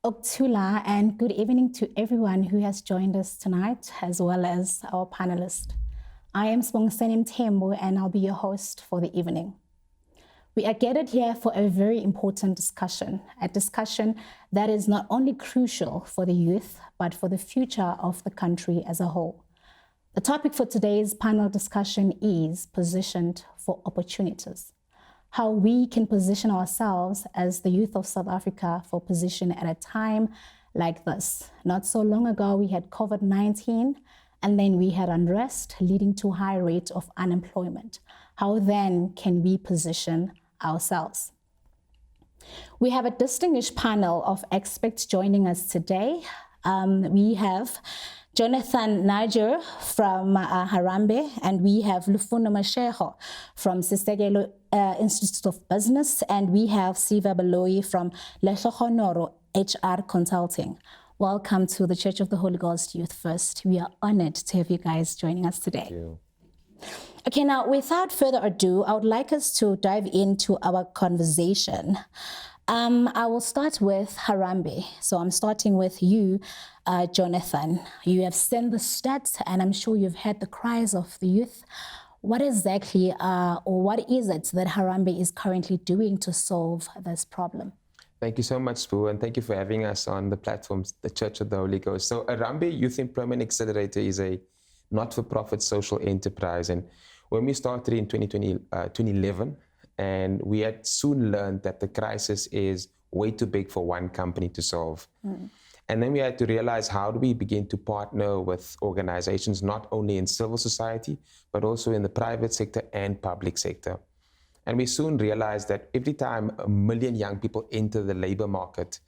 Oktula, and good evening to everyone who has joined us tonight, as well as our panelists. I am Sibongiseni Mthembu, and I'll be your host for the evening. We are gathered here for a very important discussion, a discussion that is not only crucial for the youth, but for the future of the country as a whole. The topic for today's panel discussion is Positioned for Opportunities. How we can position ourselves as the youth of South Africa for position at a time like this. Not so long ago, we had COVID-19, and then we had unrest leading to a high rate of unemployment. How then can we position ourselves? We have a distinguished panel of experts joining us today. We have Jonathan Najoe from Harambee, and we have Lufuno Mashego from Sisekelo Institute of Business, and we have Sylvia Baloyi from Lehlogonolo HR Consulting. Welcome to the Church of the Holy Ghost Youth First. We are honored to have you guys joining us today. Thank you. Okay, now without further ado, I would like us to dive into our conversation. I will start with Harambee. So I'm starting with you, Jonathan. You have seen the stats, and I'm sure you've heard the cries of the youth. What exactly, or what is it that Harambee is currently doing to solve this problem? Thank you so much, Spoo, and thank you for having us on the platforms, the Church of the Holy Ghost. So ARRAMBE Youth Employment Accelerator is a not-for-profit social enterprise. And when we started in 2011, and we had soon learned that the crisis is way too big for one company to solve. And then we had to realize, how do we begin to partner with organizations, not only in civil society, but also in the private sector and public sector. And we soon realized that every time 1 million young people enter the labor market,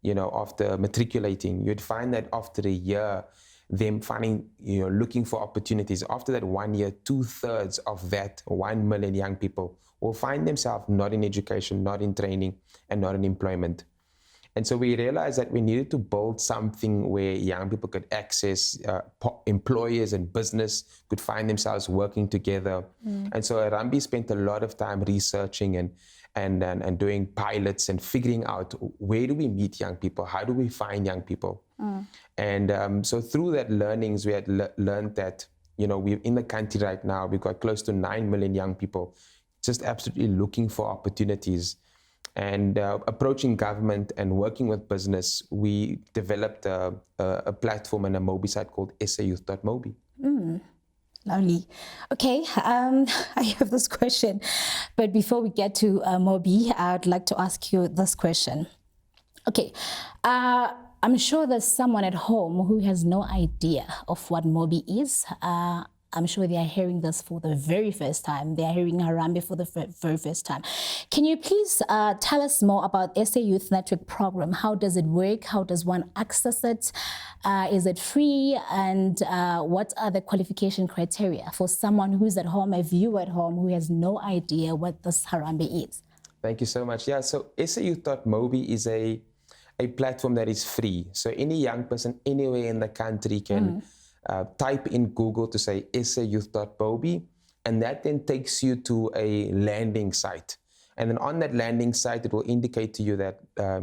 after matriculating, you'd find that after a year, them finding, looking for opportunities. After that 1 year, 2/3 of that 1 million young people will find themselves not in education, not in training, and not in employment. And so we realized that we needed to build something where young people could access employers, and business could find themselves working together. And so ARRAMBE spent a lot of time researching and doing pilots and figuring out, where do we meet young people? How do we find young people? And so through that learnings, we had learned that, we're in the country right now, we've got close to 9 million young people just absolutely looking for opportunities. And approaching government and working with business, we developed a platform and a Mobi site called sayouth.mobi. Lovely. Okay, I have this question. But before we get to Mobi, I would like to ask you this question. Okay, I'm sure there's someone at home who has no idea of what Mobi is. I'm sure they are hearing this for the very first time. They are hearing ARRAMBE for the very first time. Can you please tell us more about SA Youth Network Program? How does it work? How does one access it? Is it free? And what are the qualification criteria for someone who's at home, a viewer at home, who has no idea what this ARRAMBE is? Thank you so much. Yeah, so sayouth.mobi is a platform that is free. So any young person anywhere in the country can type in Google to say sayouth.mobi, and that then takes you to a landing site. And then on that landing site, it will indicate to you that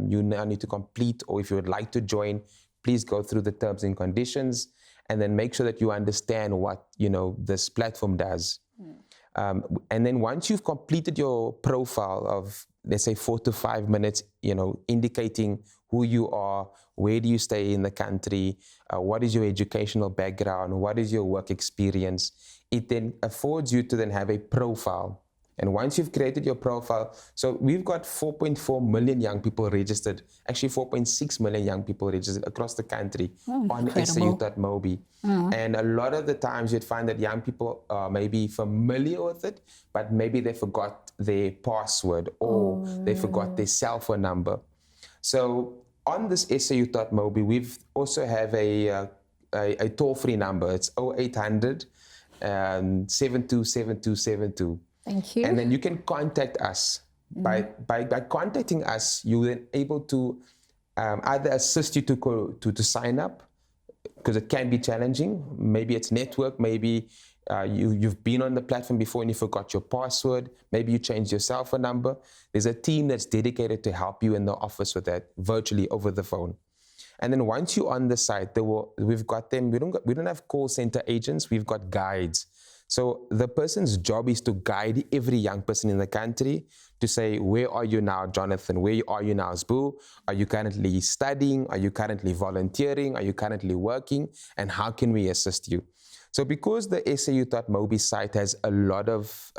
you now need to complete, or if you would like to join, please go through the terms and conditions, and then make sure that you understand what this platform does. And then once you've completed your profile of, let's say, 4 to 5 minutes, indicating who you are, where do you stay in the country, what is your educational background, what is your work experience, it then affords you to then have a profile. And once you've created your profile, so we've got 4.4 million young people registered, actually 4.6 million young people registered across the country on sayouth.mobi. And a lot of the times you'd find that young people are maybe familiar with it, but maybe they forgot their password, or they forgot their cell phone number. So on this sayouth.mobi, we've also have a toll-free number. It's 0800 727272. Thank you. And then you can contact us. By contacting us, you're then able to either assist you to sign up, because it can be challenging. Maybe it's network, maybe You've been on the platform before and you forgot your password. Maybe you changed your cell phone number. There's a team that's dedicated to help you in the office with that virtually over the phone. And then once you're on the site, we've got them. We don't have call center agents. We've got guides. So the person's job is to guide every young person in the country to say, where are you now, Jonathan? Where are you now, Sbu? Are you currently studying? Are you currently volunteering? Are you currently working? And how can we assist you? So because the SAU.Mobi site has a lot of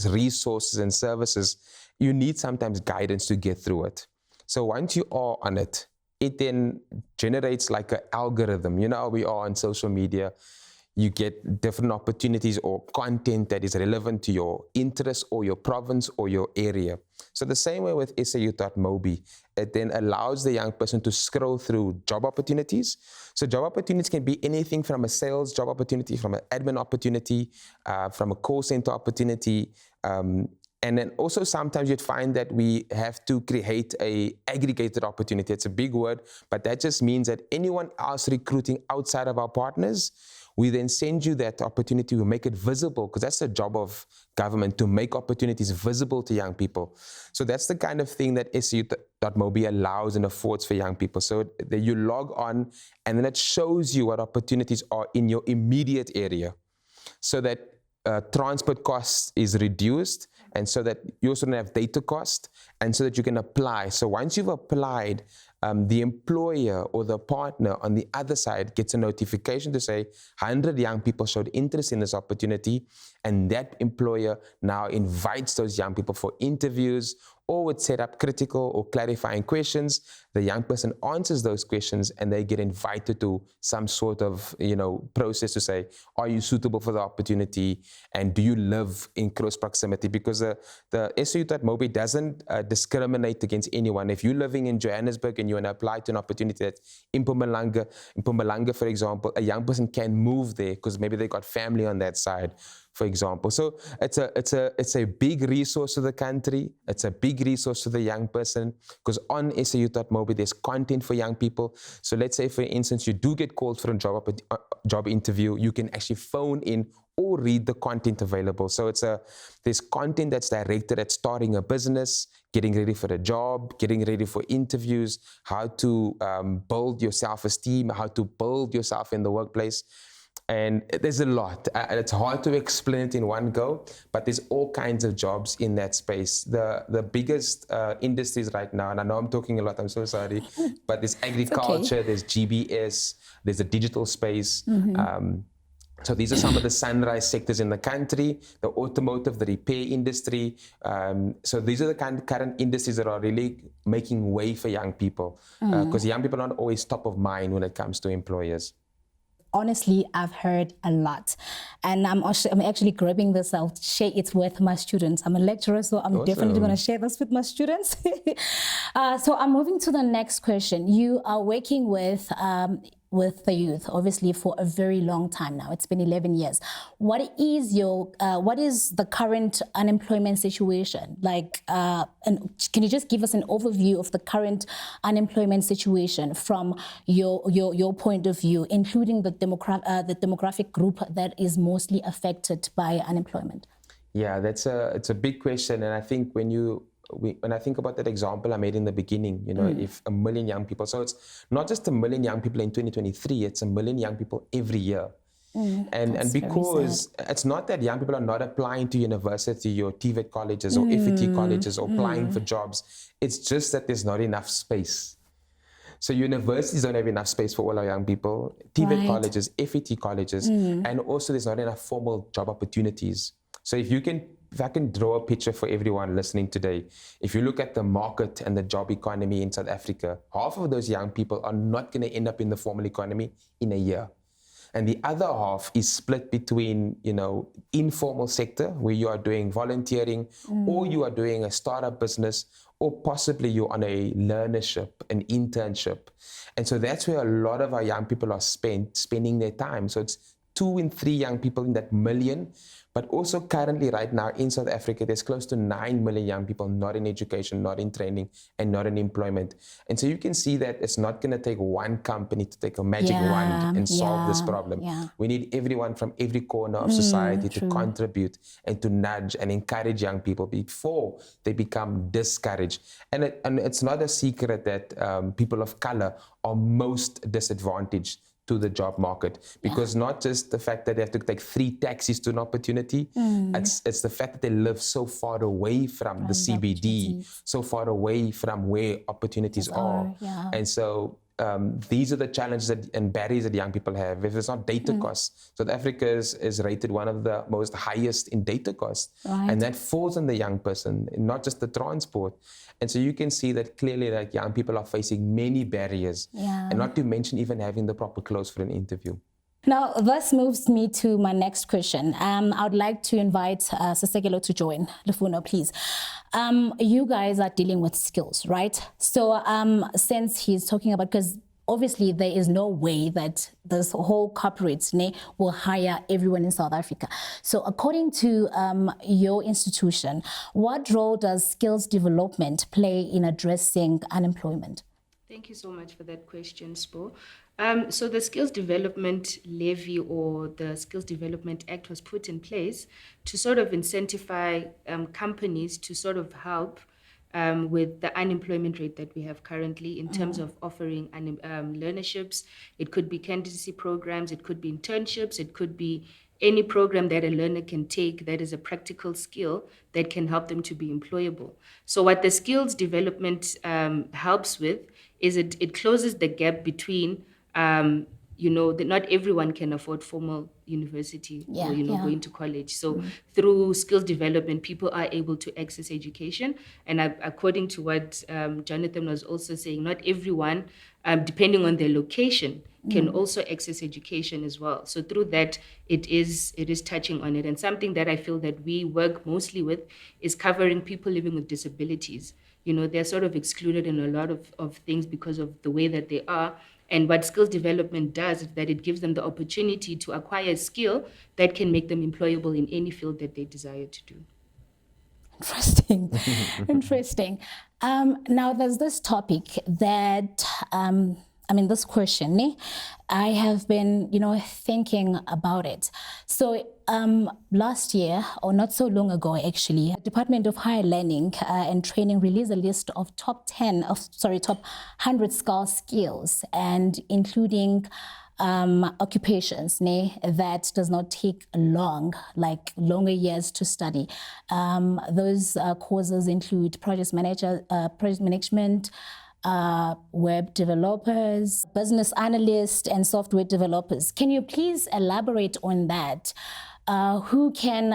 resources and services, you need sometimes guidance to get through it. So once you are on it, it then generates like an algorithm. You know how we are on social media. You get different opportunities or content that is relevant to your interest or your province or your area. So the same way with SAU.Mobi, it then allows the young person to scroll through job opportunities. So job opportunities can be anything from a sales job opportunity, from an admin opportunity, from a call center opportunity. And then also sometimes you'd find that we have to create a aggregated opportunity. It's a big word, but that just means that anyone else recruiting outside of our partners, we then send you that opportunity, we make it visible, because that's the job of government, to make opportunities visible to young people. So that's the kind of thing that SAU.Mobi allows and affords for young people. So that you log on and then it shows you what opportunities are in your immediate area, so that transport cost is reduced, and so that you also don't have data cost, and so that you can apply. So once you've applied, the employer or the partner on the other side gets a notification to say 100 young people showed interest in this opportunity, and that employer now invites those young people for interviews or would set up critical or clarifying questions. The young person answers those questions and they get invited to some sort of, process to say, are you suitable for the opportunity and do you live in close proximity? Because the SAU.Mobi doesn't discriminate against anyone. If you're living in Johannesburg and you want to apply to an opportunity that's in Mpumalanga, for example, a young person can move there because maybe they got family on that side, for example. So it's a big resource to the country. It's a big resource to the young person, because on SAU.Mobi there's content for young people. So let's say, for instance, you do get called for a job interview, you can actually phone in or read the content available. So there's content that's directed at starting a business, getting ready for a job, getting ready for interviews, how to build your self-esteem, how to build yourself in the workplace. And there's a lot. It's hard to explain it in one go, but there's all kinds of jobs in that space. The biggest industries right now, and I know I'm talking a lot, I'm so sorry, but there's agriculture, there's GBS, there's the digital space. So these are some of the sunrise sectors in the country, the automotive, the repair industry. So these are the current industries that are really making way for young people, because young people are not always top of mind when it comes to employers. Honestly, I've heard a lot, and I'm actually grabbing this out to share it with my students. I'm a lecturer, so I'm definitely going to share this with my students. So I'm moving to the next question. You are working with the youth, obviously, for a very long time now. It's been 11 years. What is the current unemployment situation like? And can you just give us an overview of the current unemployment situation from your point of view, including the demographic group that is mostly affected by unemployment? Yeah, it's a big question, and I think when I think about that example I made in the beginning, if 1 million young people, so it's not just 1 million young people in 2023, it's 1 million young people every year. And because it's not that young people are not applying to university or TVET colleges or FET colleges or applying for jobs, it's just that there's not enough space. So universities don't have enough space for all our young people, TVET colleges, FET colleges, and also there's not enough formal job opportunities. So if I can draw a picture for everyone listening today, if you look at the market and the job economy in South Africa, half of those young people are not going to end up in the formal economy in a year. And the other half is split between, informal sector, where you are doing volunteering, or you are doing a startup business, or possibly you're on a learnership, an internship. And so that's where a lot of our young people are spending their time. So it's 2 in 3 young people in that million. But also currently right now in South Africa, there's close to 9 million young people not in education, not in training, and not in employment. And so you can see that it's not going to take one company to take a magic wand and solve this problem. We need everyone from every corner of society to contribute and to nudge and encourage young people before they become discouraged. And it's not a secret that people of color are most disadvantaged to the job market, because not just the fact that they have to take 3 taxis to an opportunity, it's the fact that they live so far away from the CBD, so far away from where opportunities are. And so these are the challenges and barriers that young people have. If it's not data costs, South Africa is rated one of the most highest in data costs, and that falls on the young person, not just the transport. And so you can see that clearly that young people are facing many barriers, and not to mention even having the proper clothes for an interview. Now, this moves me to my next question. I would like to invite Sisekelo to join. Lufuno, please. You guys are dealing with skills, right? So since he's talking about, because obviously there is no way that this whole corporate will hire everyone in South Africa. So according to your institution, what role does skills development play in addressing unemployment? Thank you so much for that question, Spo. So the Skills Development Levy or the Skills Development Act was put in place to sort of incentivize companies to sort of help with the unemployment rate that we have currently in terms of offering learnerships. It could be candidacy programs, it could be internships, it could be any program that a learner can take that is a practical skill that can help them to be employable. So what the skills development helps with is it closes the gap between that not everyone can afford formal university or going to college. So through skills development, people are able to access education. And according to what Jonathan was also saying, not everyone, depending on their location, can also access education as well. So through that, it is touching on it. And something that I feel that we work mostly with is covering people living with disabilities. They're sort of excluded in a lot of things because of the way that they are. And what skills development does is that it gives them the opportunity to acquire a skill that can make them employable in any field that they desire to do. Interesting. Interesting. Now, there's this topic that, this question, I have been, thinking about it. So last year, or not so long ago, actually, Department of Higher Learning and Training released a list of top 100 scarce skills, and including occupations that does not take longer years to study. Those courses include project management, web developers, business analysts, and software developers. Can you please elaborate on that? Who can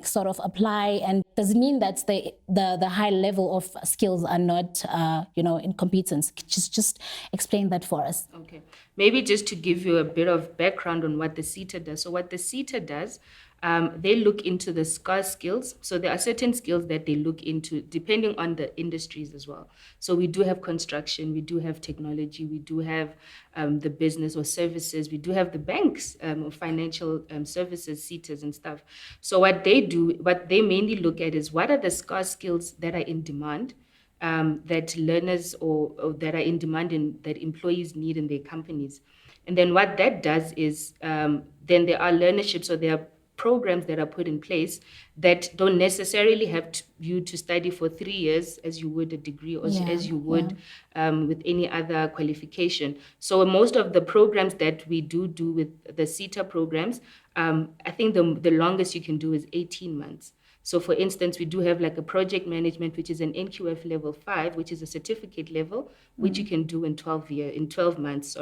sort of apply, and does it mean that the high level of skills are not in competence? Just explain that for us. Okay, maybe just to give you a bit of background on what the CETA does. So what the CETA does, they look into the scarce skills. So there are certain skills that they look into depending on the industries as well. So we do have construction, we do have technology, we do have the business or services, we do have the banks or financial services, CETAs and stuff. So what they mainly look at is what are the scarce skills that are in demand, that learners or that are in demand and that employees need in their companies. And then what that does is then there are learnerships, or there are programs that are put in place that don't necessarily have you to study for 3 years as you would a degree or as you would with any other qualification. So most of the programs that we do with the CETA programs, I think the longest you can do is 18 months. So for instance, we do have like a project management, which is an NQF level 5, which is a certificate level, which you can do in 12 months.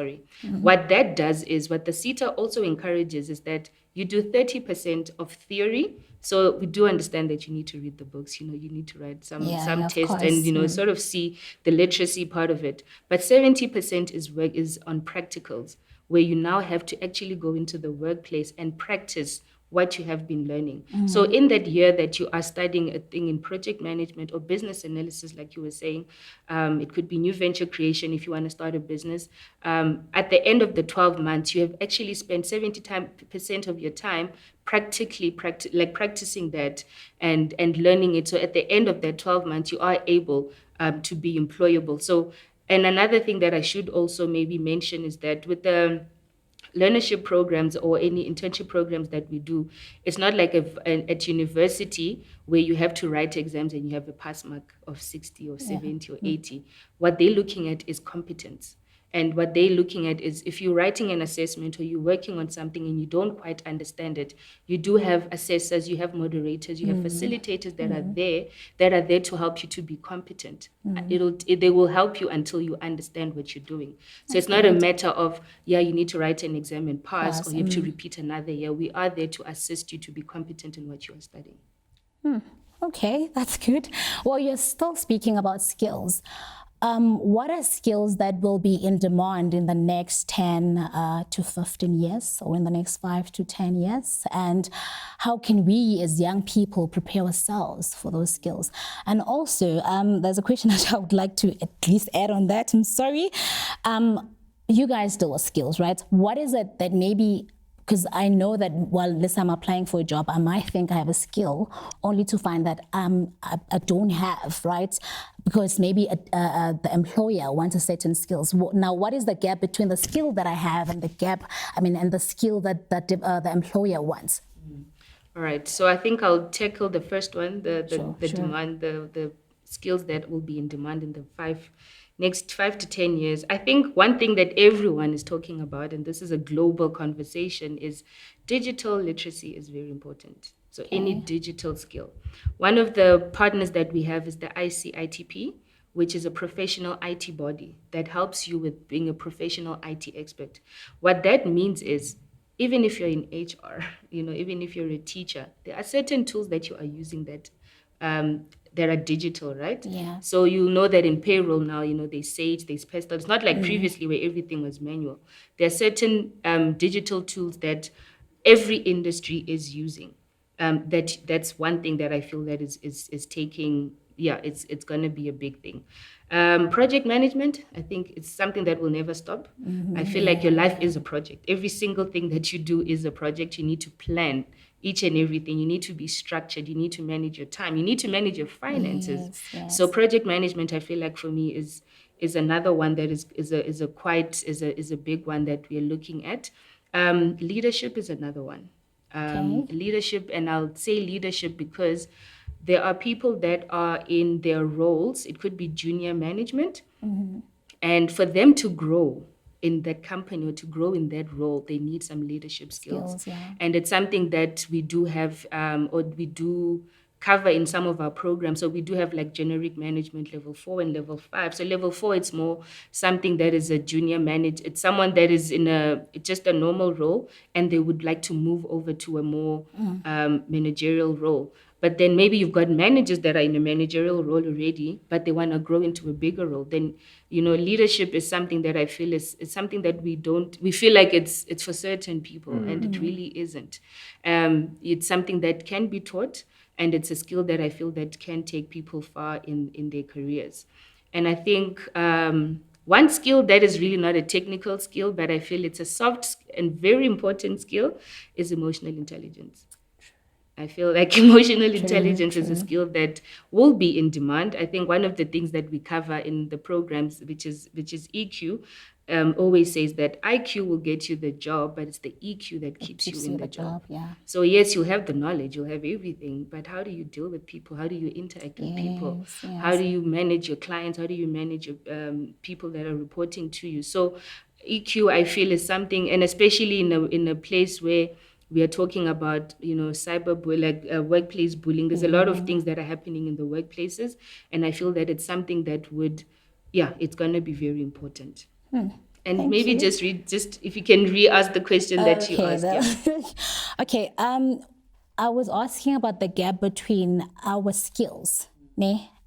What that does is, what the CETA also encourages is that you do 30% of theory. So we do understand that you need to read the books, you need to write some tests and, sort of see the literacy part of it. But 70% is on practicals, where you now have to actually go into the workplace and practice what you have been learning. So in that year that you are studying a thing in project management or business analysis, like you were saying, it could be new venture creation if you want to start a business. At the end of the 12 months, you have actually spent 70% of your time practicing that and learning it. So at the end of that 12 months, you are able to be employable. So, and another thing that I should also maybe mention is that with the learnership programs or any internship programs that we do, it's not like at university where you have to write exams and you have a pass mark of 60 or 70 or 80. What they're looking at is competence. And what they're looking at is if you're writing an assessment or you're working on something and you don't quite understand it, you do have assessors, you have moderators, you have facilitators that are there to help you to be competent. They will help you until you understand what you're doing. So it's not a matter of, you need to write an exam and pass, or you have to repeat another year. We are there to assist you to be competent in what you are studying. Okay, that's good. Well, you're still speaking about skills. What are skills that will be in demand in the next 10 to 15 years, or in the next 5 to 10 years? And how can we as young people prepare ourselves for those skills? And also, there's a question that I would like to at least add on that. I'm sorry. You guys deal with skills, right? What is it that maybe, because I know that let's say I'm applying for a job, I might think I have a skill only to find that I don't have, right? Because maybe the employer wants a certain skills. Now, what is the gap between the skill that I have and the skill that the employer wants? All right. So I think I'll tackle the first one, the demand, the skills that will be in demand in the next 5 to 10 years. I think one thing that everyone is talking about, and this is a global conversation, is digital literacy is very important. So any digital skill. One of the partners that we have is the ICITP, which is a professional IT body that helps you with being a professional IT expert. What that means is, even if you're in HR, even if you're a teacher, there are certain tools that you are using that are digital, right? Yeah. So you know that in payroll now, there's Sage, there's Pestle. It's not like previously where everything was manual. There are certain digital tools that every industry is using. That's one thing that I feel that is taking, it's going to be a big thing. Project management, I think it's something that will never stop. I feel like your life is a project. Every single thing that you do is a project. You need to plan each and everything. You need to be structured. You need to manage your time. You need to manage your finances. Yes. So project management, I feel like for me is another one that is a big one that we are looking at. Leadership is another one. Leadership, and I'll say leadership because there are people that are in their roles. It could be junior management, and for them to grow in that company or to grow in that role, they need some leadership skills. And it's something that we do have, or we do cover in some of our programs. So we do have like generic management level 4 and level 5. So level 4, it's more something that is a junior manager. It's someone that is in just a normal role and they would like to move over to a more managerial role. But then maybe you've got managers that are in a managerial role already, but they want to grow into a bigger role. Then, leadership is something that I feel is something that we feel like it's for certain people, and it really isn't. It's something that can be taught, and it's a skill that I feel that can take people far in their careers. And I think one skill that is really not a technical skill, but I feel it's a soft and very important skill, is emotional intelligence. I feel like emotional intelligence is a skill that will be in demand. I think one of the things that we cover in the programs, which is EQ, always says that IQ will get you the job, but it's the EQ that keeps you in the job. So yes, you'll have the knowledge, you'll have everything, but how do you deal with people? How do you interact with people? How do you manage your clients? How do you manage your, people that are reporting to you? So EQ, I feel, is something, and especially in a place where we are talking about, workplace bullying. There's a lot of things that are happening in the workplaces, and I feel that it's something that it's going to be very important. And Thank maybe you. just if you can re-ask the question that you asked. Okay. I was asking about the gap between our skills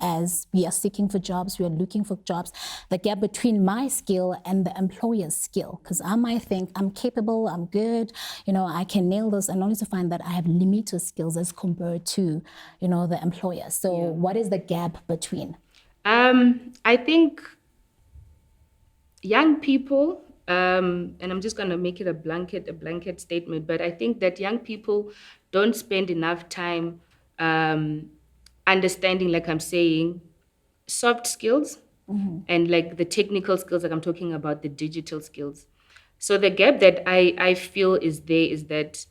as we are seeking for jobs, we are looking for jobs, the gap between my skill and the employer's skill. Because I might think I'm capable, I'm good, I can nail this, and only to find that I have limited skills as compared to, the employer. So what is the gap between? I think young people, and I'm just going to make it a blanket statement, but I think that young people don't spend enough time understanding, like I'm saying, soft skills and like the technical skills, like I'm talking about the digital skills. So the gap that I feel is there is that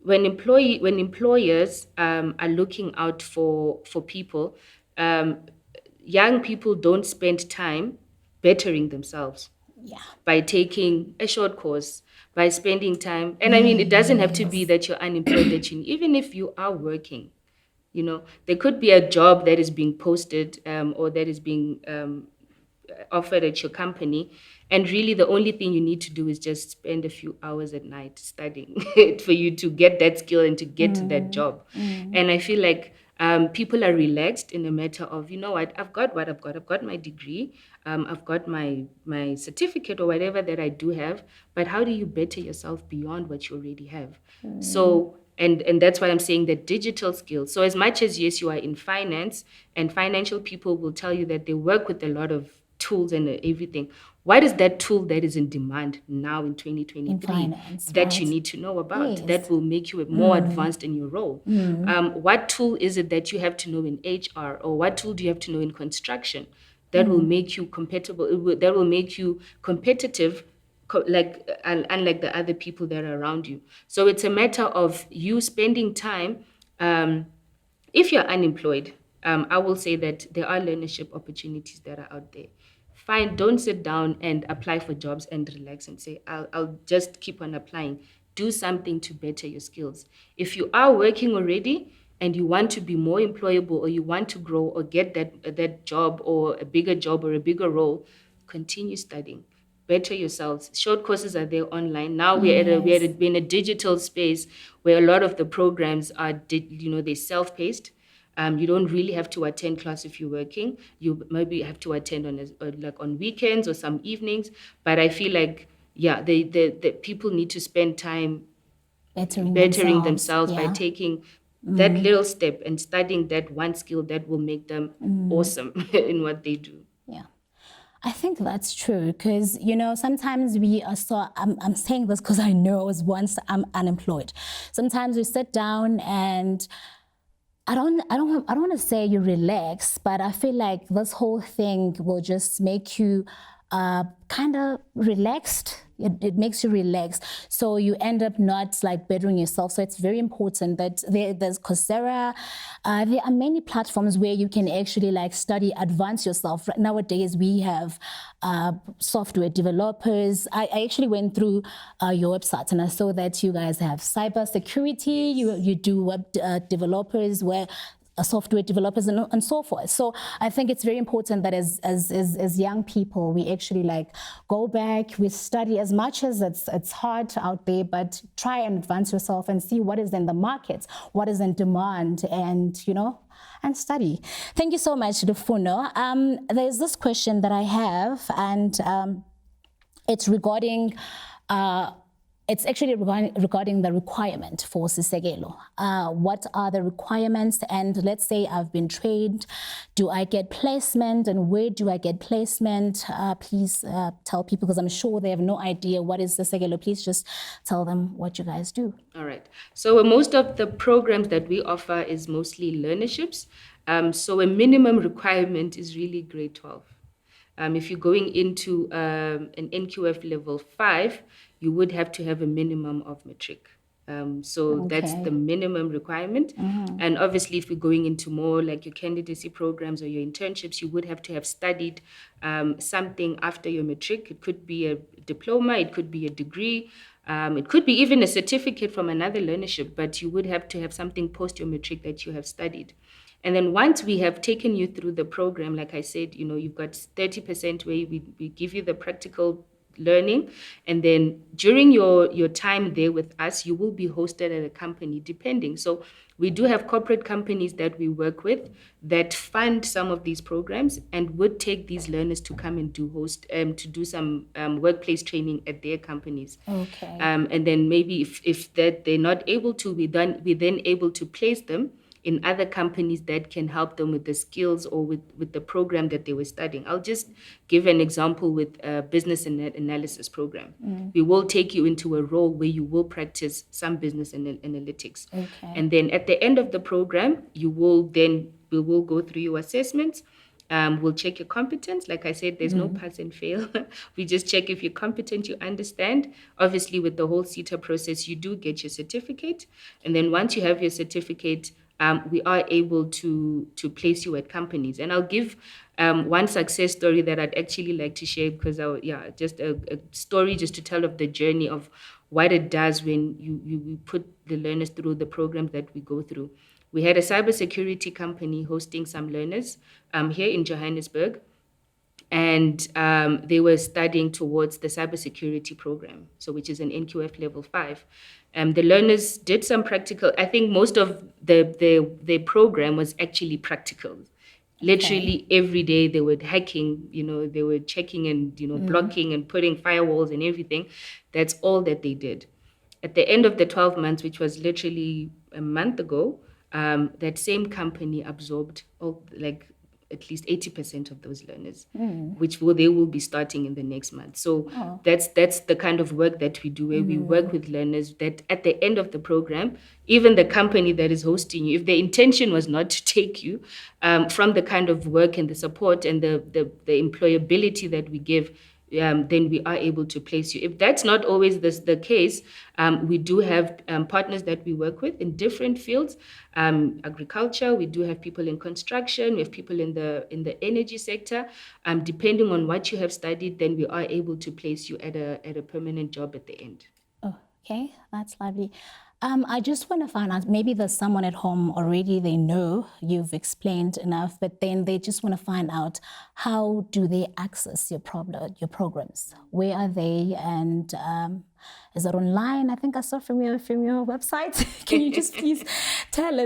when employers are looking out for people, young people don't spend time bettering themselves by taking a short course, by spending time. And I mean, it doesn't have to be that you're unemployed, even if you are working, there could be a job that is being posted or that is being offered at your company. And really the only thing you need to do is just spend a few hours at night studying for you to get that skill and to get to that job. And I feel like people are relaxed in a matter of, I've got what I've got. I've got my degree. I've got my certificate or whatever that I do have. But how do you better yourself beyond what you already have? So, and that's why I'm saying that digital skills. So as much as, yes, you are in finance, and financial people will tell you that they work with a lot of tools and everything. What is that tool that is in demand now in 2023 in finance, that you need to know about, Yes. that will make you more advanced in your role? What tool is it that you have to know in HR, or what tool do you have to know in construction that will make you compatible, that will make you competitive, unlike the other people that are around you? So it's a matter of you spending time. If you're unemployed, I will say that there are learnership opportunities that are out there. Fine, don't sit down and apply for jobs and relax and say, I'll just keep on applying. Do something to better your skills. If you are working already and you want to be more employable, or you want to grow or get that job or a bigger role, continue studying. Better yourselves. Short courses are there online. Now we're in a digital space where a lot of the programs are, they're self-paced. You don't really have to attend class if you're working. You maybe have to attend on weekends or some evenings. But I feel like, the people need to spend time bettering themselves by taking that little step and studying that one skill that will make them awesome in what they do. Yeah. I think that's true because, sometimes we are I'm saying this because I know I was once unemployed. Sometimes we sit down and I don't want to say you relax, but I feel like this whole thing will just make you kind of relaxed. It makes you relaxed. So you end up not like bettering yourself. So it's very important that there's Cera. There are many platforms where you can actually like study, advance yourself. Nowadays we have software developers. I actually went through your website and I saw that you guys have cyber security. You do web developers where software developers and so forth. So I think it's very important that as young people, we actually like go back, we study as much as it's hard out there, but try and advance yourself and see what is in the market, what is in demand, and and study. Thank you so much, Lufuno. There's this question that I have, and it's regarding it's actually regarding the requirement for Sisekelo. What are the requirements? And let's say I've been trained. Do I get placement? And where do I get placement? Please tell people, because I'm sure they have no idea what is Sisekelo. Please just tell them what you guys do. All right. So most of the programs that we offer is mostly learnerships. So a minimum requirement is really grade 12. If you're going into an NQF level 5, you would have to have a minimum of matric. So that's the minimum requirement. And obviously, if you're going into more like your candidacy programs or your internships, you would have to have studied something after your matric. It could be a diploma, it could be a degree, it could be even a certificate from another learnership, but you would have to have something post your matric that you have studied. And then once we have taken you through the program, like I said, you've got 30% where we give you the practical learning. And then during your time there with us, you will be hosted at a company, depending. So We do have corporate companies that we work with that fund some of these programs and would take these learners to come and to do some workplace training at their companies. Okay. And then maybe if that they're not able to, we then able to place them in other companies that can help them with the skills or with the program that they were studying. I'll just give an example with a business analysis program. We will take you into a role where you will practice some business analytics. Okay. And then at the end of the program, we will go through your assessments. We'll check your competence. Like I said, there's no pass and fail. We just check if you're competent, you understand. Obviously, with the whole CETA process, you do get your certificate. And then once you have your certificate, we are able to place you at companies. And I'll give one success story that I'd actually like to share because, just a story just to tell of the journey of what it does when you put the learners through the programs that we go through. We had a cybersecurity company hosting some learners here in Johannesburg, and they were studying towards the cybersecurity program, so which is an NQF level 5. The learners did some practical. I think most of the program was actually practical. Literally every day they were hacking, they were checking and, blocking and putting firewalls and everything. That's all that they did. At the end of the 12 months, which was literally a month ago, that same company absorbed at least 80% of those learners, they will be starting in the next month. So that's the kind of work that we do, where we work with learners that at the end of the program, even the company that is hosting you, if the intention was not to take you, from the kind of work and the support and the employability that we give, then we are able to place you. If that's not always the case, we do have partners that we work with in different fields. Agriculture, we do have people in construction, we have people in the energy sector. Depending on what you have studied, then we are able to place you at a permanent job at the end. Oh, okay, that's lovely. I just want to find out, maybe there's someone at home already, they know you've explained enough, but then they just want to find out, how do they access your programs? Where are they? And is it online? I think I saw from your website. Can you just please tell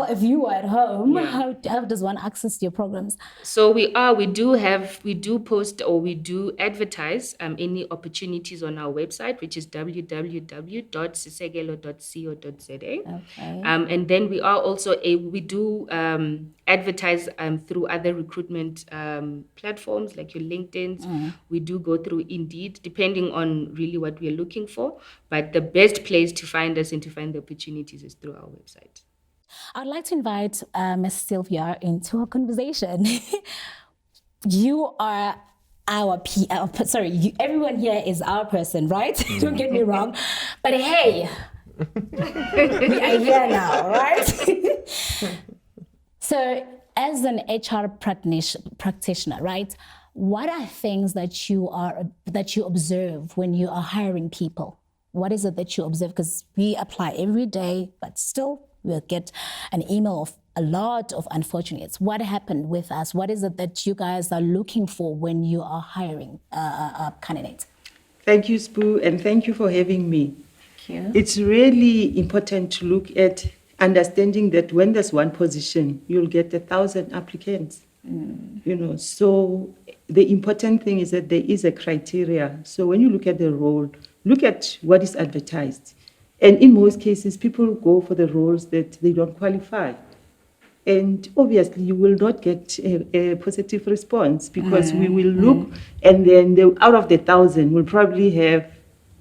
a viewer at home, how does one access your programs? So we do post or we do advertise any opportunities on our website, which is www.sisekelo.co.za. Okay. And then we are also we do advertise through other recruitment platforms like your LinkedIn's. We do go through Indeed, depending on really what we are looking for. But the best place to find us and to find the opportunities is through our website. I'd like to invite Ms. Sylvia into a conversation. You are our everyone here is our person, right? Don't get me wrong. But hey, we are here now, right? So as an HR practitioner, right, what are things that you observe when you are hiring people? What is it that you observe? Because we apply every day, but still we'll get an email of a lot of unfortunates. What happened with us? What is it that you guys are looking for when you are hiring a candidate? Thank you, Spoo, and thank you for having me. Thank you. It's really important to look at understanding that when there's one position, you'll get 1,000 applicants. So the important thing is that there is a criteria. So when you look at the role, look at what is advertised. And in most cases, people go for the roles that they don't qualify. And obviously, you will not get a positive response because we will look, and then out of the 1,000, we'll probably have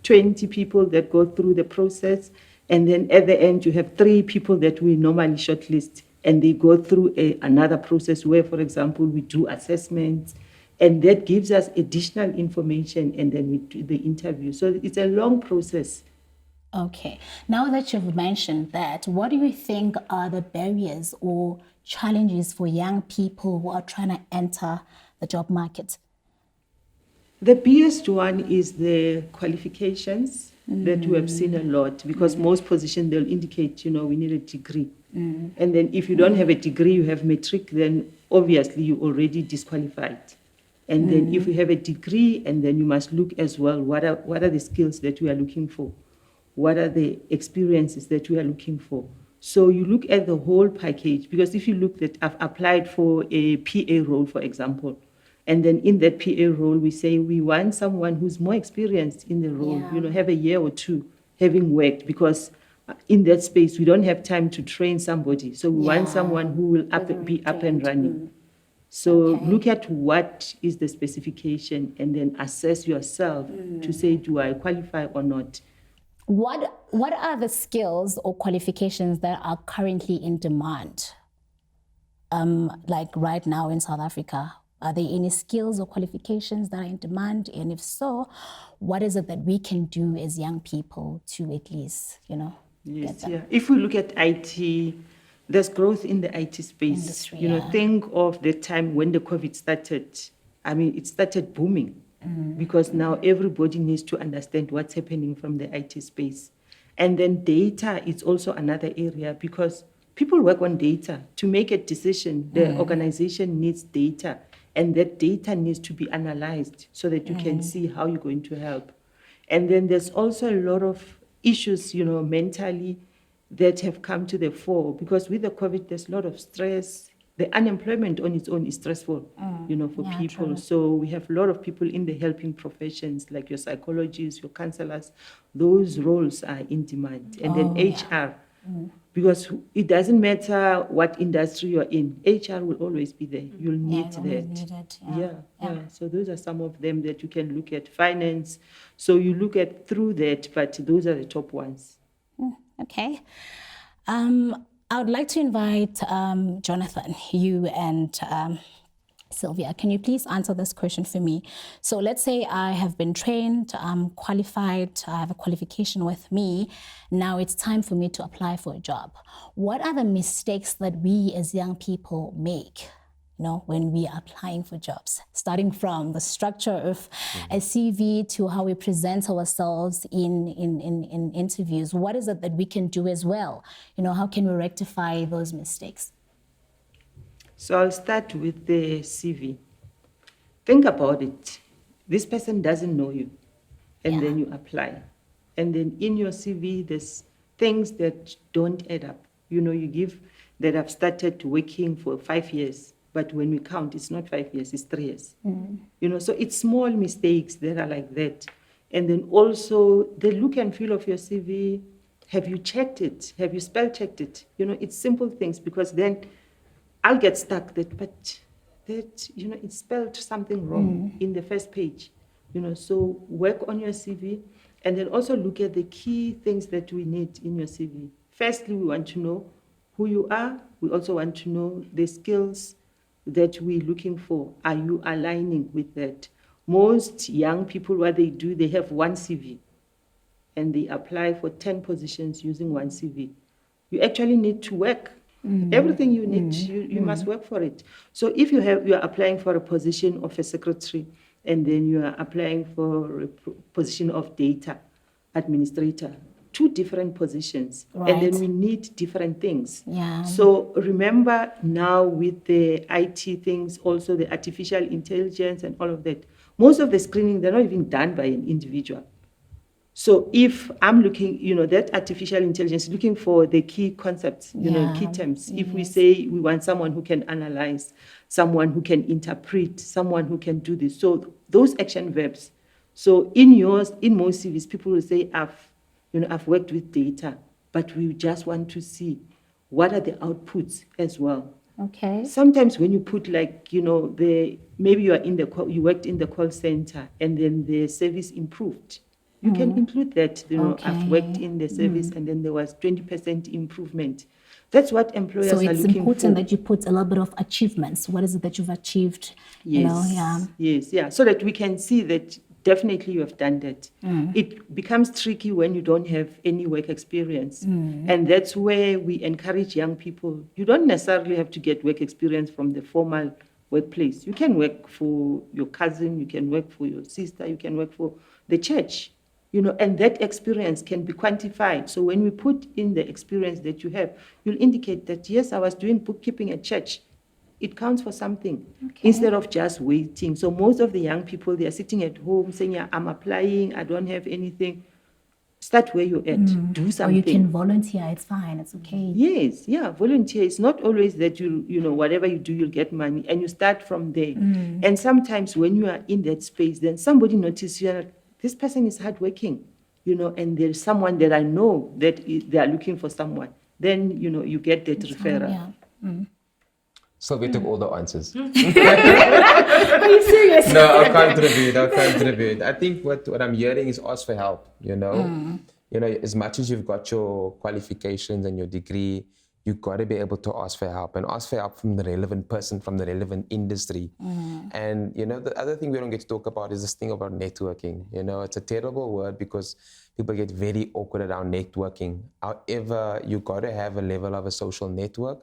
20 people that go through the process. And then at the end, you have 3 people that we normally shortlist. And they go through another process where, for example, we do assessments, and that gives us additional information, and then we do the interview. So it's a long process. Okay. Now that you've mentioned that, what do you think are the barriers or challenges for young people who are trying to enter the job market? The biggest one is the qualifications that we have seen a lot, because most positions, they'll indicate, we need a degree. And then if you don't have a degree, you have matric, then obviously you're already disqualified. And then if you have a degree, and then you must look as well, what are the skills that we are looking for? What are the experiences that we are looking for? So you look at the whole package, because if you look at, I've applied for a PA role, for example, and then in that PA role, we say we want someone who's more experienced in the role, Yeah. have a year or two having worked, because in that space, we don't have time to train somebody. So we want someone who will be up and running. So Okay. look at what is the specification and then assess yourself to say, do I qualify or not? What are the skills or qualifications that are currently in demand? Like right now in South Africa, are there any skills or qualifications that are in demand? And if so, what is it that we can do as young people to at least, Yes, yeah. If we look at IT, there's growth in the IT space. Industry, Think of the time when the COVID started. I mean, it started booming because now everybody needs to understand what's happening from the IT space. And then data is also another area, because people work on data. To make a decision, the organization needs data, and that data needs to be analyzed so that you can see how you're going to help. And then there's also a lot of issues, mentally, that have come to the fore, because with the COVID, there's a lot of stress. The unemployment on its own is stressful, for people. True. So we have a lot of people in the helping professions, like your psychologists, your counselors. Those roles are in demand. And then HR, because it doesn't matter what industry you're in, HR will always be there. You'll need that. Yeah. So those are some of them that you can look at. Finance. So you look at through that, but those are the top ones. Okay. I would like to invite Jonathan, you and Sylvia. Can you please answer this question for me? So let's say I have been trained, I'm qualified, I have a qualification with me. Now it's time for me to apply for a job. What are the mistakes that we as young people make, when we are applying for jobs? Starting from the structure of a CV to how we present ourselves in interviews. What is it that we can do as well? How can we rectify those mistakes? So I'll start with the CV. Think about it. This person doesn't know you, and then you apply. And then in your CV, there's things that don't add up. You give that I've started working for 5 years, but when we count, it's not 5 years, it's 3 years. So it's small mistakes that are like that. And then also the look and feel of your CV. Have you checked it? Have you spell checked it? It's simple things, because then I'll get stuck but it spelled something wrong in the first page. So work on your CV, and then also look at the key things that we need in your CV. Firstly, we want to know who you are. We also want to know the skills that we're looking for. Are you aligning with that? Most young people, what they do, they have one CV, and they apply for 10 positions using one CV. You actually need to work. Everything you need, you must work for it. So if you are applying for a position of a secretary, and then you are applying for a position of data administrator, 2 different positions, and then we need different things. So remember now, with the IT things, also the artificial intelligence and all of that, most of the screening, they're not even done by an individual. So if I'm looking, that artificial intelligence, looking for the key concepts, key terms. If we say we want someone who can analyze, someone who can interpret, someone who can do this. So those action verbs. So in most CVs, people will say, I've worked with data, but we just want to see what are the outputs as well. Okay. Sometimes when you put maybe you worked in the call center, and then the service improved. You can include that, I've worked in the service and then there was 20% improvement. That's what employers are looking for. So it's important that you put a little bit of achievements. What is it that you've achieved? Yes, so that we can see that definitely you have done that. It becomes tricky when you don't have any work experience. And that's where we encourage young people. You don't necessarily have to get work experience from the formal workplace. You can work for your cousin, you can work for your sister, you can work for the church. And that experience can be quantified. So when we put in the experience that you have, you'll indicate that, yes, I was doing bookkeeping at church. It counts for something, instead of just waiting. So most of the young people, they are sitting at home saying, I'm applying, I don't have anything. Start where you're at. Do Or something. you can volunteer. It's fine. It's okay. Yes, yeah, volunteer. It's not always that you know, whatever you do, you'll get money, and you start from there. And sometimes when you are in that space, then somebody notices you are, this person is hardworking, you know, and there's someone that I know that they are looking for someone. Then, you know, you get that referral. Yeah. Sylvia took all the answers. Are you serious? No, I'll contribute. I think what I'm hearing is ask for help, you know. You know, as much as you've got your qualifications and your degree, you've got to be able to ask for help, and ask for help from the relevant person, from the relevant industry. And, you know, the other thing we don't get to talk about is this thing about networking. You know, it's a terrible word because people get very awkward around networking. However, you got to have a level of a social network.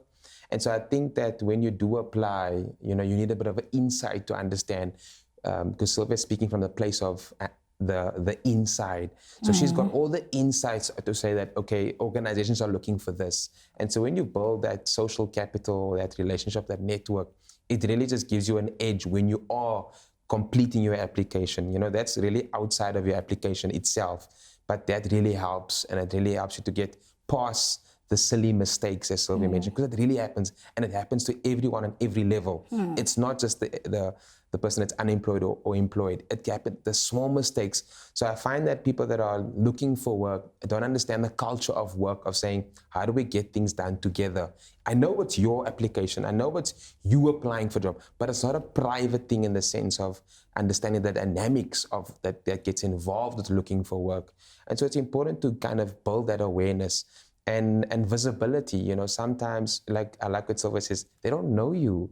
And so I think that when you do apply, you know, you need a bit of an insight to understand, because Sylvia is speaking from the place of the inside. So she's got all the insights to say that, okay, organizations are looking for this. And so when you build that social capital, that relationship, that network, it really just gives you an edge when you are completing your application. You know, that's really outside of your application itself, but that really helps, and it really helps you to get past the silly mistakes, as Sylvia mentioned, because it really happens, and it happens to everyone on every level. It's not just the person that's unemployed or employed. It happens, the small mistakes. So I find that people that are looking for work don't understand the culture of work, of saying, how do we get things done together? I know it's your application, I know it's you applying for a job, but it's not a private thing in the sense of understanding the dynamics of that gets involved with looking for work. And so it's important to kind of build that awareness and visibility. You know, sometimes, like I like what Sylvia says, they don't know you,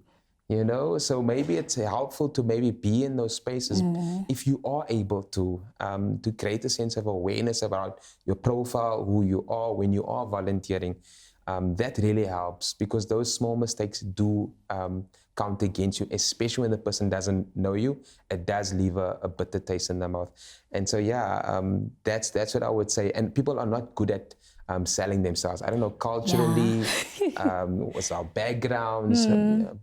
you know, so maybe it's helpful to maybe be in those spaces if you are able to create a sense of awareness about your profile, who you are when you are volunteering. That really helps, because those small mistakes do count against you, especially when the person doesn't know you. It does leave a bitter taste in the mouth. And so, yeah, that's what I would say. And people are not good at selling themselves. I don't know, culturally, what's our backgrounds,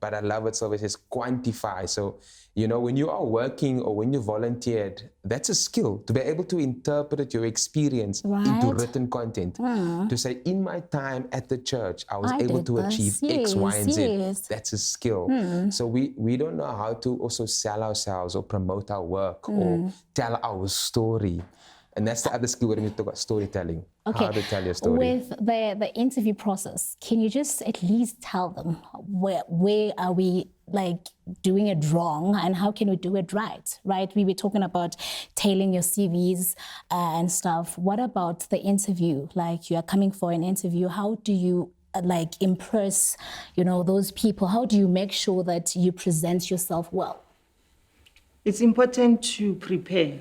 but I love it. So it says quantify. So, you know, when you are working or when you volunteered, that's a skill, to be able to interpret your experience into written content. To say, in my time at the church, I was able to achieve X, Y, and Z. That's a skill. So we don't know how to also sell ourselves or promote our work or tell our story. And that's the other skill when we talk about storytelling. Okay. How to tell your story. With the interview process, can you just at least tell them where are we like doing it wrong and how can we do it right? Right? We were talking about tailoring your CVs and stuff. What about the interview? Like, you are coming for an interview. How do you like impress, you know, those people? How do you make sure that you present yourself well? It's important to prepare.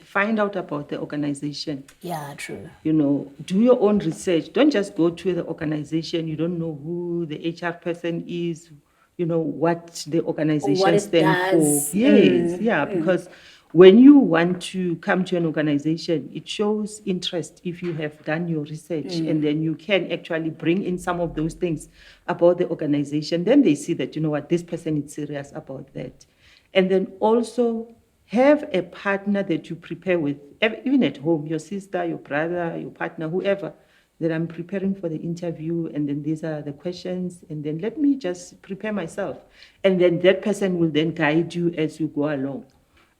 Find out about the organization. Yeah, true. You know, do your own research. Don't just go to the organization. You don't know who the HR person is, you know, what the organization stands for. Yes, yeah, because when you want to come to an organization, it shows interest if you have done your research, and then you can actually bring in some of those things about the organization. Then they see that, you know what, this person is serious about that. And then also have a partner that you prepare with, even at home, your sister, your brother, your partner, whoever, that I'm preparing for the interview, and then these are the questions, and then let me just prepare myself. And then that person will then guide you as you go along.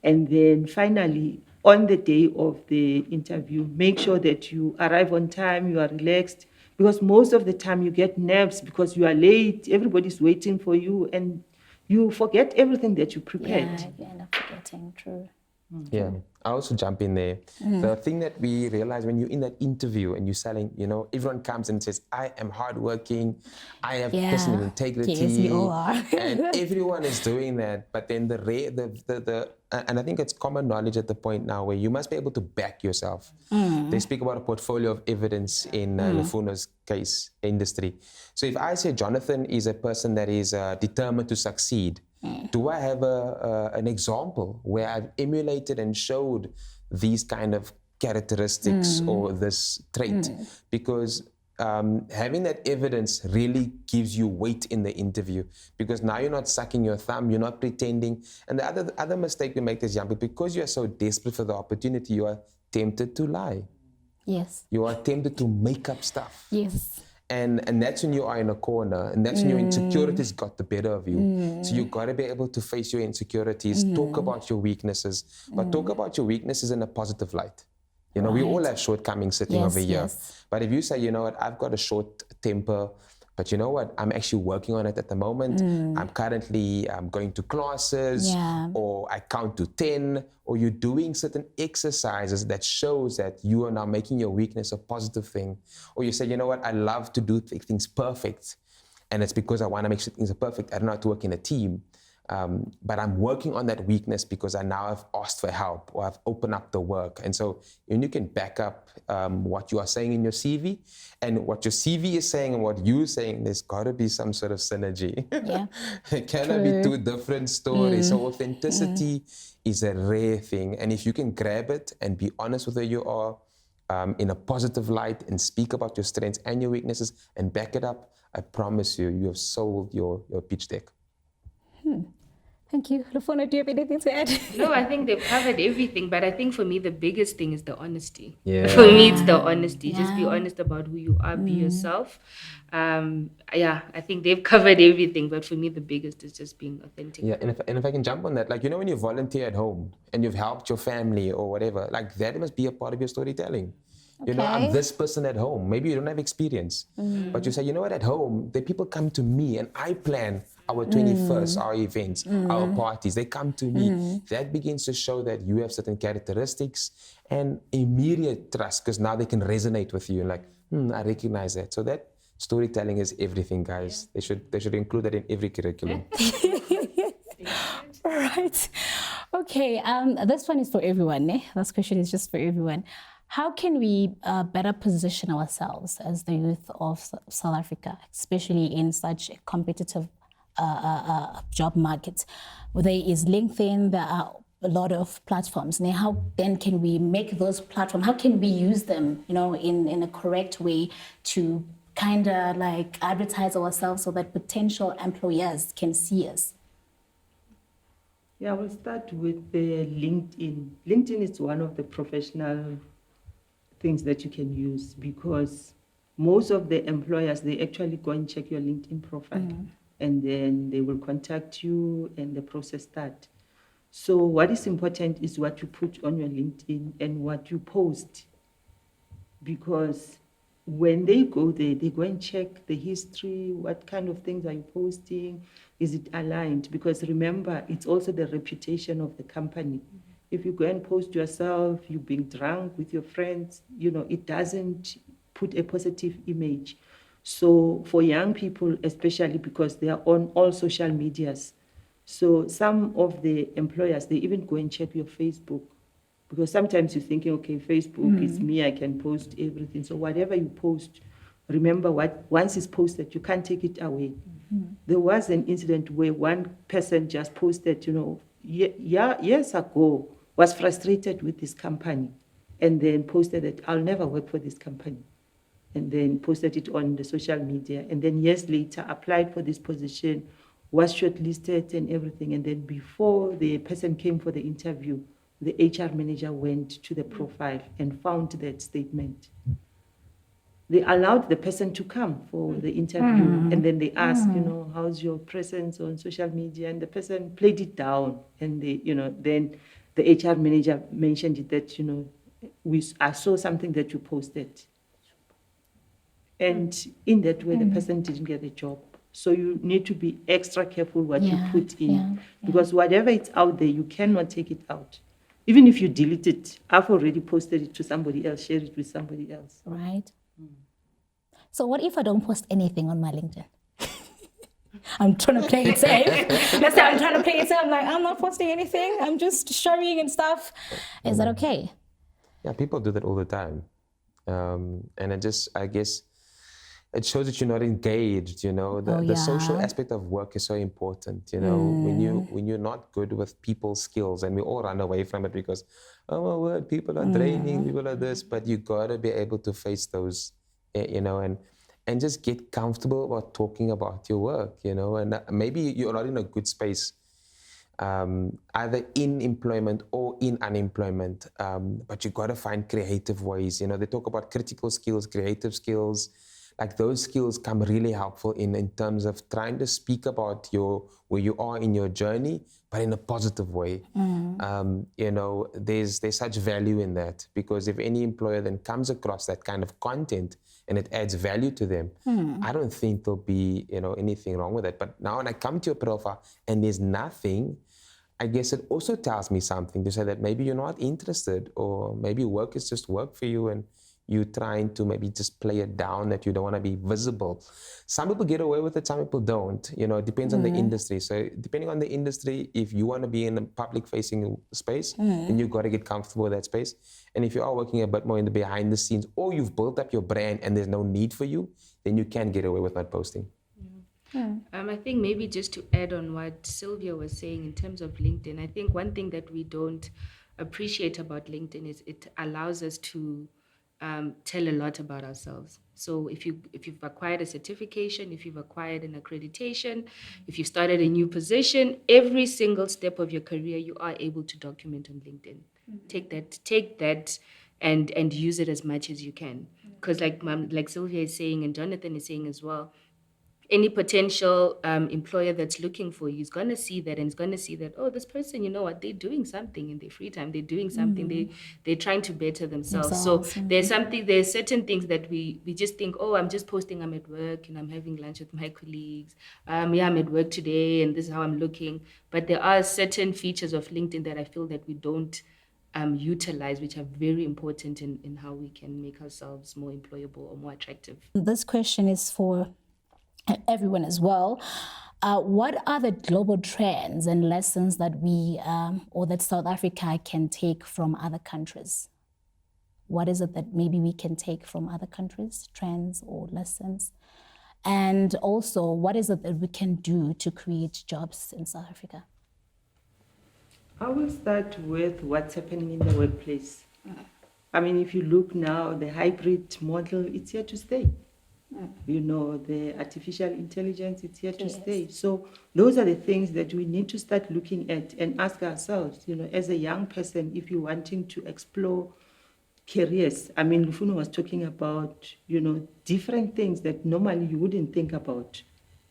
And then finally, on the day of the interview, make sure that you arrive on time, you are relaxed, because most of the time you get nerves because you are late, everybody's waiting for you, and you forget everything that you prepared. Yeah, you end up forgetting, true. Yeah, I also jump in there. The thing that we realize when you're in that interview and you're selling, you know, everyone comes and says, I am hardworking, I have personal integrity. Yes, we all are. And everyone is doing that. But then and I think it's common knowledge at the point now where you must be able to back yourself. They speak about a portfolio of evidence in Lufuno's case industry. So if I say Jonathan is a person that is determined to succeed, do I have an example where I've emulated and showed these kind of characteristics or this trait? Because having that evidence really gives you weight in the interview, because now you're not sucking your thumb, you're not pretending. And the other mistake we make is young people, because you are so desperate for the opportunity, you are tempted to lie. Yes. You are tempted to make up stuff. Yes. And that's when you are in a corner, and that's when your insecurities got the better of you. So you got to be able to face your insecurities, talk about your weaknesses, but talk about your weaknesses in a positive light. You know, we all have shortcomings sitting over here. Yes. But if you say, you know what, I've got a short temper, but you know what, I'm actually working on it at the moment. I'm currently going to classes, or I count to 10, or you're doing certain exercises that shows that you are now making your weakness a positive thing. Or you say, you know what, I love to do things perfect, and it's because I want to make sure things are perfect. I don't know how to work in a team. But I'm working on that weakness because I now have asked for help, or I've opened up the work. And so when you can back up what you are saying in your CV and what your CV is saying and what you're saying, there's got to be some sort of synergy. Yeah. It cannot be two different stories. So authenticity is a rare thing. And if you can grab it and be honest with who you are in a positive light and speak about your strengths and your weaknesses and back it up, I promise you, you have sold your pitch deck. Thank you. Lufuno, do you have anything to add? No, I think they've covered everything, but I think for me, the biggest thing is the honesty. Yeah. For me, it's the honesty. Just be honest about who you are, be yourself. I think they've covered everything, but for me, the biggest is just being authentic. Yeah, and if I can jump on that, like, you know, when you volunteer at home and you've helped your family or whatever, like, that must be a part of your storytelling. You know, I'm this person at home. Maybe you don't have experience, but you say, you know what, at home, the people come to me and I plan our 21st, our events, our parties. They come to me. That begins to show that you have certain characteristics and immediate trust, because now they can resonate with you. Like, I recognize that. So that storytelling is everything, guys. They should include that in every curriculum. Right. Okay. This one is for everyone. This question is just for everyone. How can we better position ourselves as the youth of South Africa, especially in such a competitive job market? There is LinkedIn, there are a lot of platforms. Now, how then can we make those platforms, how can we use them, you know, in a correct way to kind of like advertise ourselves so that potential employers can see us? Yeah, we'll start with the LinkedIn. LinkedIn is one of the professional things that you can use, because most of the employers, they actually go and check your LinkedIn profile, and then they will contact you and the process starts. So what is important is what you put on your LinkedIn and what you post, because when they go there, they go and check the history, what kind of things are you posting, is it aligned? Because remember, it's also the reputation of the company. If you go and post yourself, you being drunk with your friends, you know, it doesn't put a positive image. So for young people, especially because they are on all social medias, so some of the employers, they even go and check your Facebook, because sometimes you're thinking, okay, Facebook is me, I can post everything. So whatever you post, remember once it's posted, you can't take it away. There was an incident where one person just posted, you know, years ago, was frustrated with this company, and then posted that I'll never work for this company, and then posted it on the social media, and then years later applied for this position, was shortlisted and everything, and then before the person came for the interview, the HR manager went to the profile and found that statement. They allowed the person to come for the interview, and then they asked, you know, how's your presence on social media? And the person played it down, and they, you know, then the HR manager mentioned it that, you know, I saw something that you posted. And in that way, the person didn't get the job. So you need to be extra careful what you put in, because whatever it's out there, you cannot take it out. Even if you delete it, I've already posted it to somebody else, shared it with somebody else. Right. So what if I don't post anything on my LinkedIn? I'm trying to play it safe. Let's say I'm trying to play it safe. I'm like, I'm not posting anything. I'm just showing and stuff. Is that okay? Yeah, people do that all the time. And it just, I guess, it shows that you're not engaged, you know. The social aspect of work is so important, you know. When you're not good with people's skills, and we all run away from it because, oh my word, people are draining, people are this, but you gotta be able to face those, you know, and just get comfortable about talking about your work, you know. And maybe you're not in a good space either in employment or in unemployment. But you got to find creative ways. They talk about critical skills, creative skills. Like those skills come really helpful in terms of trying to speak about where you are in your journey, but in a positive way. There's such value in that, because if any employer then comes across that kind of content and it adds value to them, I don't think there'll be anything wrong with it. But now when I come to your profile and there's nothing, I guess it also tells me something to say that maybe you're not interested, or maybe work is just work for you and you're trying to maybe just play it down, that you don't want to be visible. Some people get away with it, some people don't. It depends on the industry. So depending on the industry, if you want to be in a public-facing space, then you've got to get comfortable with that space. And if you are working a bit more in the behind the scenes, or you've built up your brand and there's no need for you, then you can get away with not posting. I think maybe just to add on what Sylvia was saying in terms of LinkedIn, I think one thing that we don't appreciate about LinkedIn is it allows us to tell a lot about ourselves. So if you've acquired a certification, if you've acquired an accreditation, if you started a new position, every single step of your career, you are able to document on LinkedIn. Take that and use it as much as you can. Because like Sylvia is saying and Jonathan is saying as well, any potential employer that's looking for you is going to see that, and is going to see that, oh, this person, you know what, they're doing something in their free time. They're doing something. They're trying to better themselves. So there's certain things that we just think, oh, I'm just posting, I'm at work and I'm having lunch with my colleagues. I'm at work today and this is how I'm looking. But there are certain features of LinkedIn that I feel that we don't utilize, which are very important in how we can make ourselves more employable or more attractive. This question is for everyone as well. What are the global trends and lessons that we or that South Africa can take from other countries? What is it that maybe we can take from other countries, trends or lessons? And also, what is it that we can do to create jobs in South Africa? I will start with what's happening in the workplace. I mean, if you look now, the hybrid model, it's here to stay. The artificial intelligence, it's here to stay. So those are the things that we need to start looking at and ask ourselves, as a young person, if you're wanting to explore careers. I mean, Lufuno was talking about, different things that normally you wouldn't think about,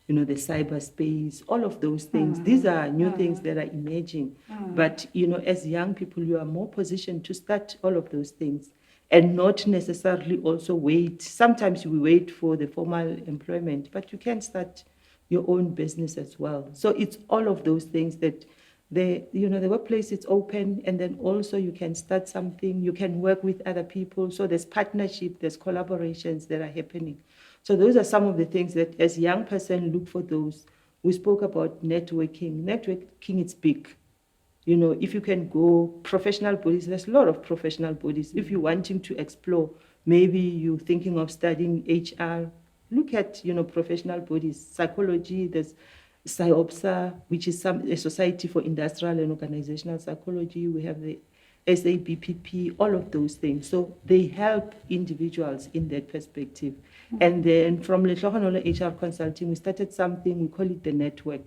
the cyberspace, all of those things. These are new things that are emerging. But, as young people, you are more positioned to start all of those things. And not necessarily also wait. Sometimes we wait for the formal employment, but you can start your own business as well. So it's all of those things that the workplace is open, and then also you can start something, you can work with other people. So there's partnership, there's collaborations that are happening. So those are some of the things that as a young person, look for those. We spoke about networking. Networking is big. If you can go professional bodies, there's a lot of professional bodies. If you're wanting to explore, maybe you're thinking of studying HR, look at, professional bodies. Psychology, there's SIOPSA, which is a Society for Industrial and Organizational Psychology. We have the SABPP, all of those things. So they help individuals in that perspective. And then from Lehlogonolo HR Consulting, we started something, we call it the network.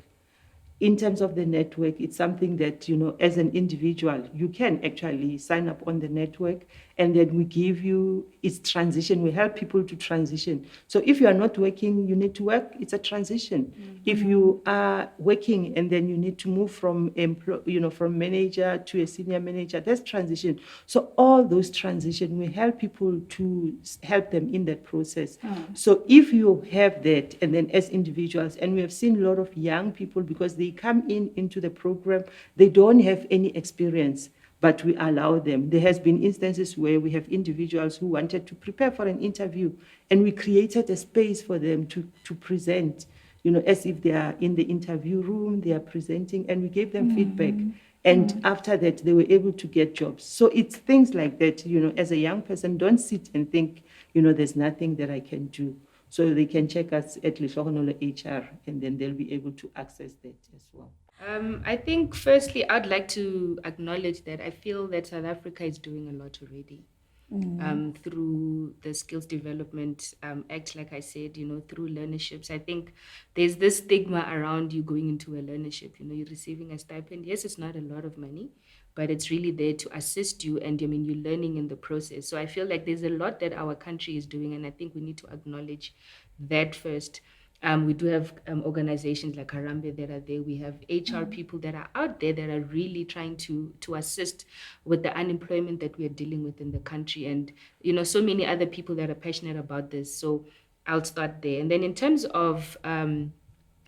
In terms of the network, it's something that, as an individual, you can actually sign up on the network, and then we give you, it's transition. We help people to transition. So if you are not working, you need to work, it's a transition. If you are working and then you need to move from from manager to a senior manager, that's transition. So all those transition, we help people to help them in that process. So if you have that, and then as individuals, and we have seen a lot of young people, because they come into the program, they don't have any experience, but we allow them. There has been instances where we have individuals who wanted to prepare for an interview, and we created a space for them to present, as if they are in the interview room, they are presenting, and we gave them feedback. And after that, they were able to get jobs. So it's things like that, as a young person, don't sit and think, there's nothing that I can do. So they can check us at Lehlogonolo HR, and then they'll be able to access that as well. I think firstly, I'd like to acknowledge that I feel that South Africa is doing a lot already. through the Skills Development Act, like I said, through learnerships. I think there's this stigma around you going into a learnership. You're receiving a stipend. Yes, it's not a lot of money, but it's really there to assist you, and you're learning in the process. So I feel like there's a lot that our country is doing, and I think we need to acknowledge that first. We do have organizations like Harambee that are there. We have HR people that are out there that are really trying to assist with the unemployment that we are dealing with in the country, and so many other people that are passionate about this. So I'll start there. And then in terms of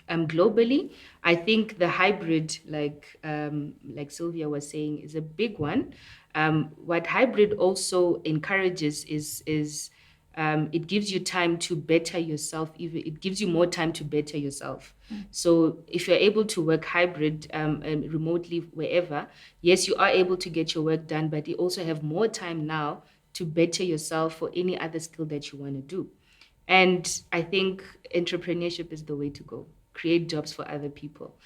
globally, I think the hybrid, like Sylvia was saying, is a big one. What hybrid also encourages is it gives you time to better yourself. It gives you more time to better yourself. So if you're able to work hybrid remotely, wherever, yes, you are able to get your work done, but you also have more time now to better yourself for any other skill that you want to do. And I think entrepreneurship is the way to go. Create jobs for other people.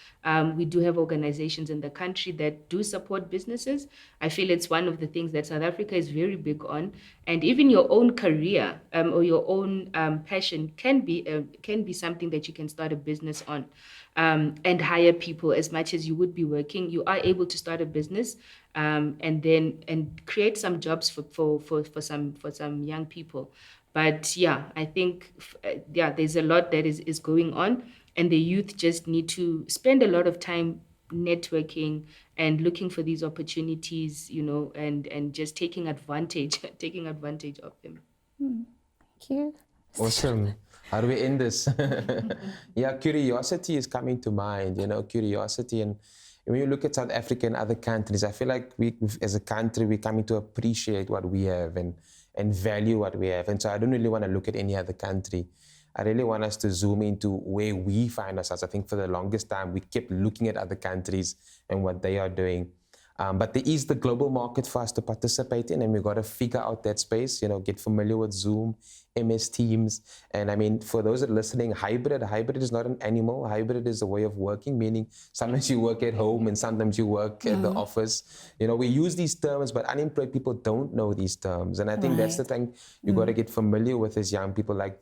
We do have organizations in the country that do support businesses. I feel it's one of the things that South Africa is very big on. And even your own career or your own passion can be something that you can start a business on and hire people. As much as you would be working, you are able to start a business and create some jobs for some young people. But yeah, I think there's a lot that is going on. And the youth just need to spend a lot of time networking and looking for these opportunities, and just taking advantage of them. Thank you. Awesome. How do we end this? Yeah, curiosity is coming to mind, curiosity. And when you look at South Africa and other countries, I feel like we, as a country, we're coming to appreciate what we have and value what we have. And so I don't really want to look at any other country. I really want us to zoom into where we find ourselves. I think for the longest time, we kept looking at other countries and what they are doing. But there is the global market for us to participate in, and we've got to figure out that space, get familiar with Zoom, MS Teams. And I mean, for those that are listening, hybrid is not an animal. Hybrid is a way of working, meaning sometimes you work at home and sometimes you work at the office. We use these terms, but unemployed people don't know these terms. And I think that's the thing you've got to get familiar with as young people. Like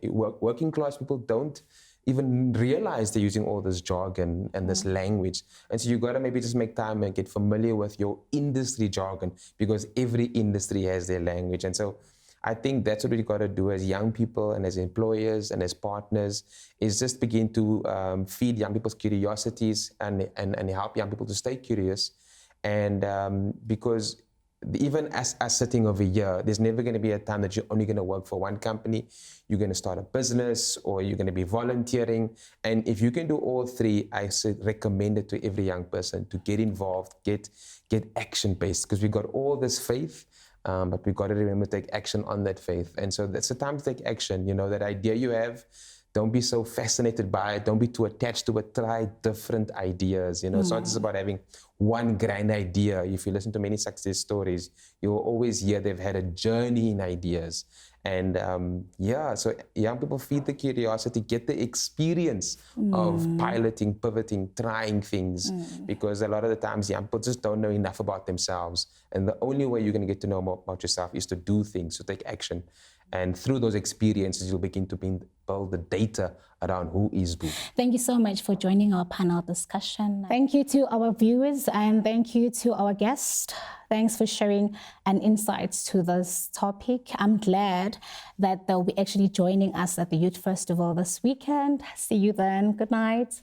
working class people don't even realize they're using all this jargon and this language. And so you got to maybe just make time and get familiar with your industry jargon, because every industry has their language. And so I think that's what we got to do as young people and as employers and as partners, is just begin to feed young people's curiosities and help young people to stay curious. And because even as us sitting over here, there's never going to be a time that you're only going to work for one company. You're going to start a business, or you're going to be volunteering. And if you can do all three, I recommend it to every young person to get involved, get action-based, because we've got all this faith, but we've got to remember to take action on that faith. And so that's the time to take action. That idea you have, don't be so fascinated by it. Don't be too attached to it. Try different ideas. It's not just about having one grand idea. If you listen to many success stories, you'll always hear they've had a journey in ideas. And so young people feed the curiosity, get the experience of piloting, pivoting, trying things, because a lot of the times young people just don't know enough about themselves. And the only way you're going to get to know more about yourself is to do things, to take action. And through those experiences, you'll begin to build the data around who is who. Thank you so much for joining our panel discussion. Thank you to our viewers, and thank you to our guest. Thanks for sharing an insights to this topic. I'm glad that they'll be actually joining us at the Youth Festival this weekend. See you then. Good night.